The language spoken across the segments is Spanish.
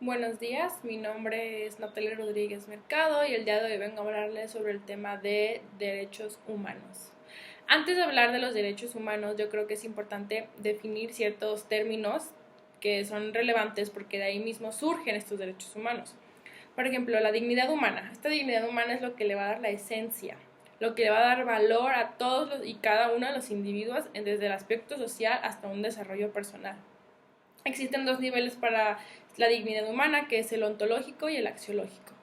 Buenos días, mi nombre es Natalia Rodríguez Mercado y el día de hoy vengo a hablarles sobre el tema de derechos humanos. Antes de hablar de los derechos humanos, yo creo que es importante definir ciertos términos que son relevantes porque de ahí mismo surgen estos derechos humanos. Por ejemplo, la dignidad humana. Esta dignidad humana es lo que le va a dar la esencia, lo que le va a dar valor a todos y cada uno de los individuos desde el aspecto social hasta un desarrollo personal. Existen dos niveles para la dignidad humana, que es el ontológico y el axiológico.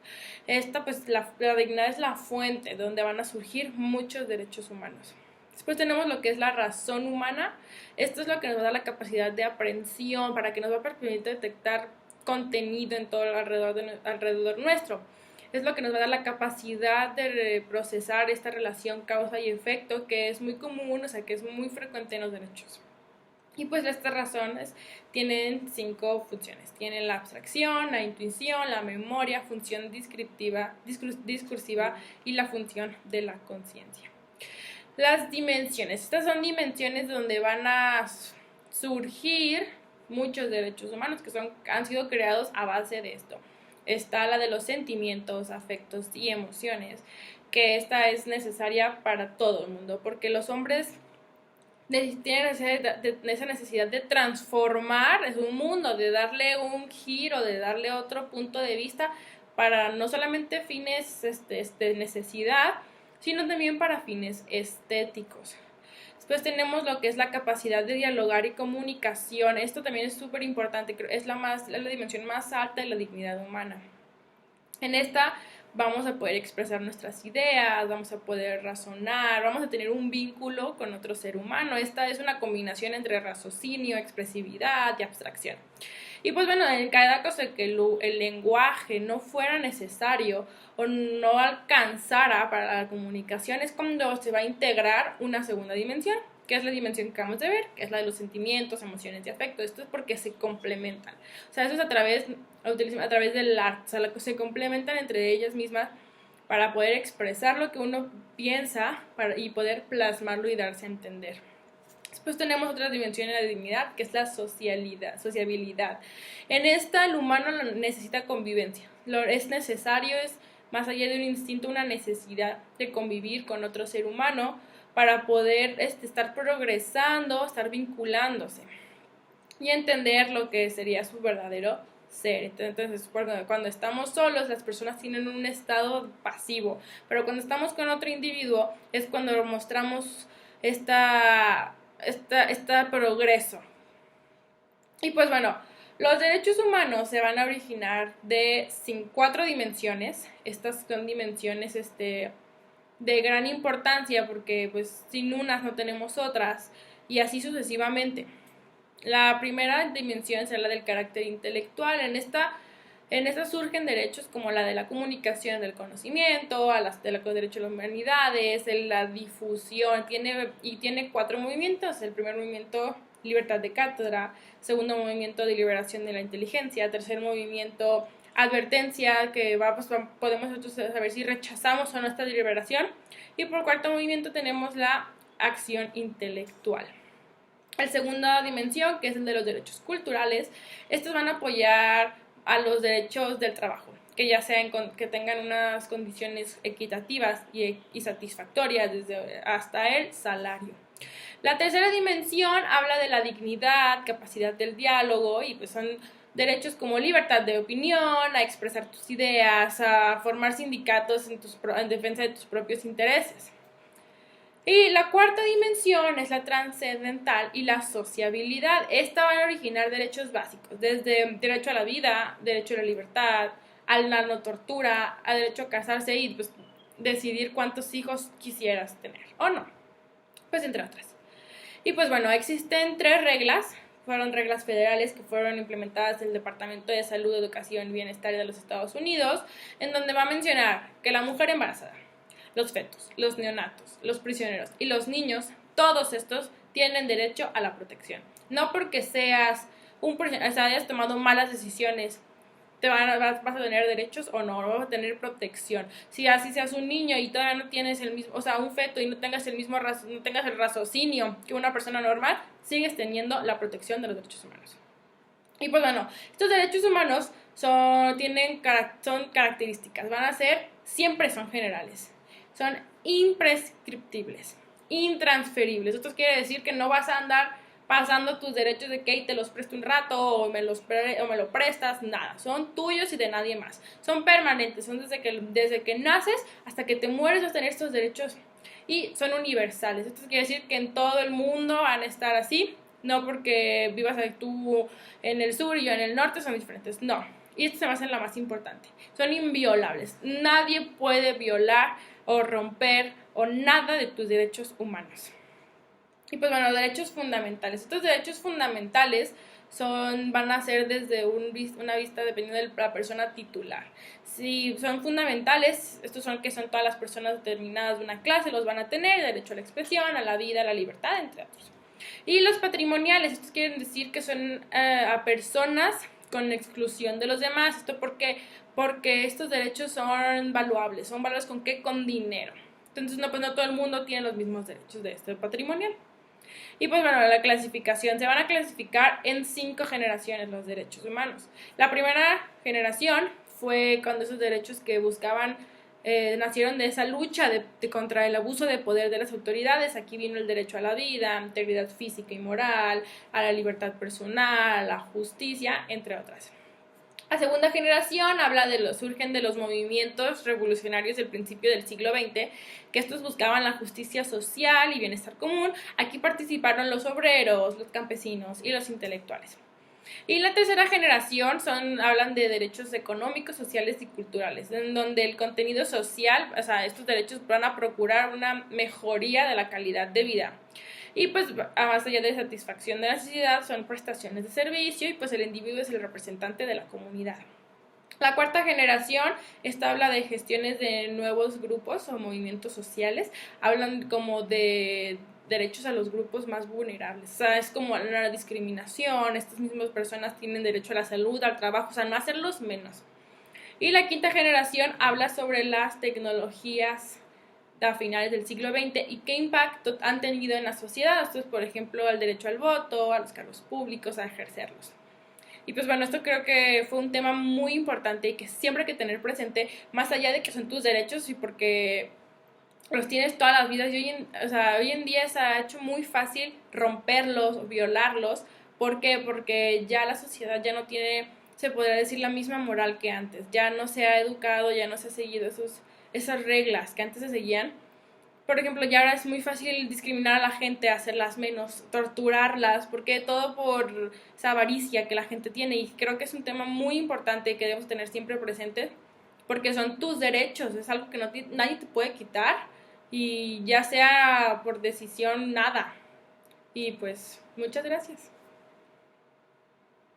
La dignidad es la fuente donde van a surgir muchos derechos humanos. Después tenemos lo que es la razón humana. Esto es lo que nos va a dar la capacidad de aprehensión, para que nos va a permitir detectar contenido en todo alrededor nuestro. Es lo que nos va a dar la capacidad de procesar esta relación causa y efecto, que es muy común, o sea, que es muy frecuente en los derechos. Y pues estas razones tienen 5 funciones. Tienen la abstracción, la intuición, la memoria, función discursiva y la función de la conciencia. Las dimensiones. Estas son dimensiones donde van a surgir muchos derechos humanos que han sido creados a base de esto. Está la de los sentimientos, afectos y emociones, que esta es necesaria para todo el mundo, porque los hombres tienen esa necesidad de transformar un mundo, de darle un giro, de darle otro punto de vista para no solamente fines de necesidad, sino también para fines estéticos. Después tenemos lo que es la capacidad de dialogar y comunicación. Esto también es súper importante, es la dimensión más alta de la dignidad humana. En esta vamos a poder expresar nuestras ideas, vamos a poder razonar, vamos a tener un vínculo con otro ser humano. Esta es una combinación entre raciocinio, expresividad y abstracción. Y pues bueno, en cada caso que el lenguaje no fuera necesario o no alcanzara para la comunicación, es cuando se va a integrar una segunda dimensión, que es la dimensión que acabamos de ver, que es la de los sentimientos, emociones y afectos. Esto es porque se complementan. O sea, eso es a través del arte. O sea, se complementan entre ellas mismas para poder expresar lo que uno piensa y poder plasmarlo y darse a entender. Después tenemos otra dimensión en la dignidad, que es la sociabilidad. En esta el humano necesita convivencia. Es necesario, es más allá de un instinto, una necesidad de convivir con otro ser humano para poder estar progresando, estar vinculándose y entender lo que sería su verdadero ser. Entonces, cuando estamos solos, las personas tienen un estado pasivo, pero cuando estamos con otro individuo es cuando mostramos este progreso. Y pues bueno, los derechos humanos se van a originar de 4 dimensiones. Estas son dimensiones de gran importancia porque pues sin unas no tenemos otras y así sucesivamente. La primera dimensión es la del carácter intelectual. En esta surgen derechos como la de la comunicación del conocimiento, los derechos de las humanidades, la difusión. Tiene 4 movimientos. El primer movimiento, libertad de cátedra. Segundo movimiento, de liberación de la inteligencia. Tercer movimiento, advertencia, que podemos nosotros saber si rechazamos o no esta liberación. Y por cuarto movimiento tenemos la acción intelectual. La segunda dimensión, que es el de los derechos culturales, estos van a apoyar a los derechos del trabajo, que ya sean que tengan unas condiciones equitativas y satisfactorias hasta el salario. La tercera dimensión habla de la dignidad, capacidad del diálogo, y pues son derechos como libertad de opinión, a expresar tus ideas, a formar sindicatos en defensa de tus propios intereses. Y la cuarta dimensión es la trascendental y la sociabilidad. Esta va a originar derechos básicos, desde derecho a la vida, derecho a la libertad, a la no tortura, a derecho a casarse y pues, decidir cuántos hijos quisieras tener o no, pues entre otras. Y pues bueno, existen 3 reglas, fueron reglas federales que fueron implementadas en el Departamento de Salud, Educación y Bienestar de los Estados Unidos, en donde va a mencionar que la mujer embarazada, los fetos, los neonatos, los prisioneros y los niños, todos estos tienen derecho a la protección. No porque hayas tomado malas decisiones, vas a tener derechos o no, vas a tener protección. Si así seas un niño y todavía no tienes un feto y no tengas el raciocinio que una persona normal, sigues teniendo la protección de los derechos humanos. Y pues bueno, estos derechos humanos son características, siempre son generales, son imprescriptibles, intransferibles. Esto quiere decir que no vas a andar pasando tus derechos de que te los presto un rato o me lo prestas, nada. Son tuyos y de nadie más. Son permanentes, son desde que naces hasta que te mueres vas a tener estos derechos y son universales. Esto quiere decir que en todo el mundo van a estar así, no porque vivas tú en el sur y yo en el norte son diferentes, no. Y esto se me hace la más importante. Son inviolables. Nadie puede violar o romper o nada de tus derechos humanos. Y pues bueno, derechos fundamentales. Estos derechos fundamentales van a ser desde una vista dependiendo de la persona titular. Si son fundamentales, estos son que son todas las personas determinadas de una clase, los van a tener, derecho a la expresión, a la vida, a la libertad, entre otros. Y los patrimoniales, estos quieren decir que son a personas con exclusión de los demás. ¿Esto porque estos derechos son valuables ¿con qué? Con dinero. Entonces no todo el mundo tiene los mismos derechos de este patrimonial. Y pues bueno, la clasificación. Se van a clasificar en 5 generaciones los derechos humanos. La primera generación fue cuando esos derechos que buscaban nacieron de esa lucha contra el abuso de poder de las autoridades. Aquí vino el derecho a la vida, integridad física y moral, a la libertad personal, a la justicia, entre otras. La segunda generación surgen de los movimientos revolucionarios del principio del siglo XX, que estos buscaban la justicia social y bienestar común. Aquí participaron los obreros, los campesinos y los intelectuales. Y la tercera generación hablan de derechos económicos, sociales y culturales, en donde el contenido social, estos derechos van a procurar una mejoría de la calidad de vida. Y pues más allá de satisfacción de la sociedad son prestaciones de servicio y pues el individuo es el representante de la comunidad. La cuarta generación habla de gestiones de nuevos grupos o movimientos sociales, hablan como de derechos a los grupos más vulnerables, es como la discriminación, estas mismas personas tienen derecho a la salud, al trabajo, no hacerlos menos. Y la quinta generación habla sobre las tecnologías a finales del siglo XX y qué impacto han tenido en la sociedad. Esto es, por ejemplo, al derecho al voto, a los cargos públicos, a ejercerlos. Y pues bueno, esto creo que fue un tema muy importante y que siempre hay que tener presente, más allá de que son tus derechos y porque los tienes todas las vidas. Y hoy en día se ha hecho muy fácil romperlos o violarlos. ¿Por qué? Porque ya la sociedad ya no tiene, se podría decir, la misma moral que antes. Ya no se ha educado, ya no se ha seguido esas reglas que antes se seguían. Por ejemplo, ya ahora es muy fácil discriminar a la gente, hacerlas menos, torturarlas, porque todo por esa avaricia que la gente tiene. Y creo que es un tema muy importante que debemos tener siempre presente, porque son tus derechos, es algo que nadie te puede quitar, y ya sea por decisión, nada. Y pues, muchas gracias.